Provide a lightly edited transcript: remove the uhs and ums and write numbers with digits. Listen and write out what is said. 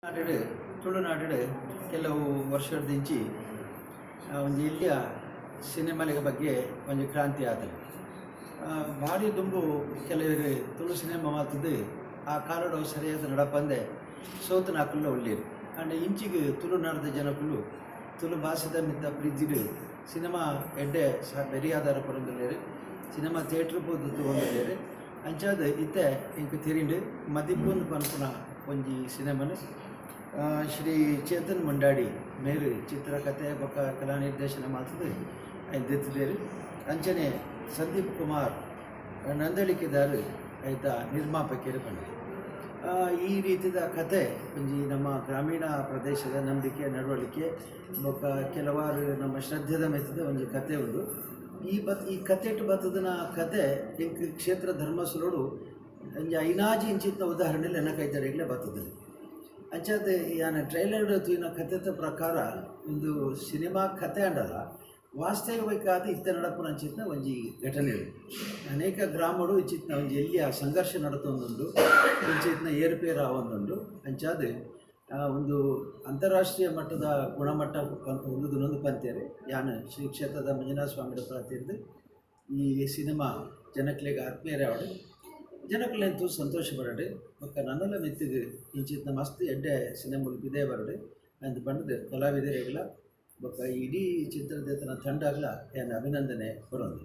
ನಾಡು ತುಳುನಾಡು ಕೆಲವು ವರ್ಷದಿಂಚಿ ಒಂದು ಇಲ್ಲಿಯ ಸಿನಿಮಾಗಳ ಬಗ್ಗೆ ಒಂದು ಕ್ರಾಂತಿ ಆದಳು. ಭಾರಿ ದುಂಬು ಕೆಲವರು ತುಳು ಸಿನಿಮಾ ಮಾತದ್ದು ಆ ಕಾಲಡು ಸರಿಯಾದ ನಡಪಂದೆ ಸೋತನ ಹಾಕಲ್ಲ ಒಳ್ಳೆಯರು ಅಂಡ್ ಇಂಚಿಗೆ ತುಳುನಾಡದ ಜನಕ್ಕಳು ತುಳು ಭಾಷೆದ ಮಿತ್ತ ಪ್ರೀತಿರು ಸಿನಿಮಾ ಎಡ್ಡೆ ಬೆರಿ ಆಧಾರ ಪರೊಂದುಲ್ಲೇರು ಸಿನಿಮಾ ಥಿಯೇಟ್ರ್ ಪೋದು ತಗೊಂಡಿದ್ದಾರೆ ಅಂಚಾದ ಇತ್ತೆ ಇಂಕ ತಿರಿಂಡು ಮದಿಪೊಂದು ಪನ್ಪುನ ಒಂಜಿ ಸಿನಿಮಾನು ಶ್ರೀ ಚೇತನ್ ಮಂಡಾಡಿ ಮೇರು ಚಿತ್ರಕಥೆ ಬೊಕ್ಕ ಕಲಾ ನಿರ್ದೇಶನ ಮಾತದು ದೆತ್ತಿದ್ದೇರು ಅಂಚನೆ ಸಂದೀಪ್ ಕುಮಾರ್ ನಂದಳಿಕೆದಾರು ಐತ ನಿರ್ಮಾಪಕರು ಬಂದರು. ಈ ರೀತಿಯ ಕತೆ ಒಂಜಿ ನಮ್ಮ ಗ್ರಾಮೀಣ ಪ್ರದೇಶದ ನಂಬಿಕೆ ನಡವಳಿಕೆ ಬೊಕ್ಕ ಕೆಲವಾರು ನಮ್ಮ ಶ್ರದ್ಧೆದ ಮೆತ್ತದ ಒಂದು ಕತೆ ಉಂಟು. ಈ ಕತೆಟ್ ಬತ್ತದನ ಕತೆ ಇಂಕ್ ಕ್ಷೇತ್ರ ಧರ್ಮಸ್ಥಳೋಡು ಒಂಜಿ ಐನಾಜಿ ಇಂಚಿನ ಉದಾಹರಣೆಯಲ್ಲಿ ನೆನಕೈತಡೆಗ್ಲೇ ಬರ್ತದೆ. ಅಂಚಾದ ಯಾನ ಟ್ರೈಲರ್ ತೂಯಿನ ಕಥೆದ ಪ್ರಕಾರ ಒಂದು ಸಿನಿಮಾ ಕತೆ ಅಂಡಲ್ಲ ವಾಸ್ತವಿಕವಾದ ಇತ್ತ ನಡಪುನ ಅಂಚಿನ ಒಂಜಿ ಘಟನೆಗಳು ಅನೇಕ ಗ್ರಾಮಗಳು ಇಂಚಿನ ಒಂಜಿ ಎಲ್ಲಿಯ ಸಂಘರ್ಷ ನಡತೊಂದುಂಡು ಇಂಚಿನ ಏರುಪೇರು ಆವೊಂದುಂಡು. ಅಂಚಾದ ಒಂದು ಅಂತಾರಾಷ್ಟ್ರೀಯ ಮಟ್ಟದ ಗುಣಮಟ್ಟ ಒಂದು ಪಂತೇರು ಯಾನು ಶ್ರೀ ಕ್ಷೇತ್ರದ ಮಂಜುನಾಥ ಸ್ವಾಮಿ ಪ್ರಾತಿರ್ದು ಈ ಸಿನಿಮಾ ಜನಕ್ಲೆಗೆ ಆತ್ಮೀಯರೇ ಆವಡು ಜನಕ್ಲೆಂತೂ ಸಂತೋಷ ಬರಡು ಬೊಕ್ಕ ನನ್ನೆಲ್ಲ ಮೆತ್ತಿಗೆ ಇಂಚಿನ ಮಸ್ತ್ ಎಡ್ಡೆ ಸಿನಿಮಾ ಬಿದೇ ಬರಡು ಅಂದು ಬಂಡದು ಕಲಾವಿದರಿಗೆಲ್ಲ ಬೊಕ್ಕ ಇಡೀ ಚಿತ್ರದೇತನ ತಂಡಗಳ ಏನು ಅಭಿನಂದನೆ ಬರೋದು.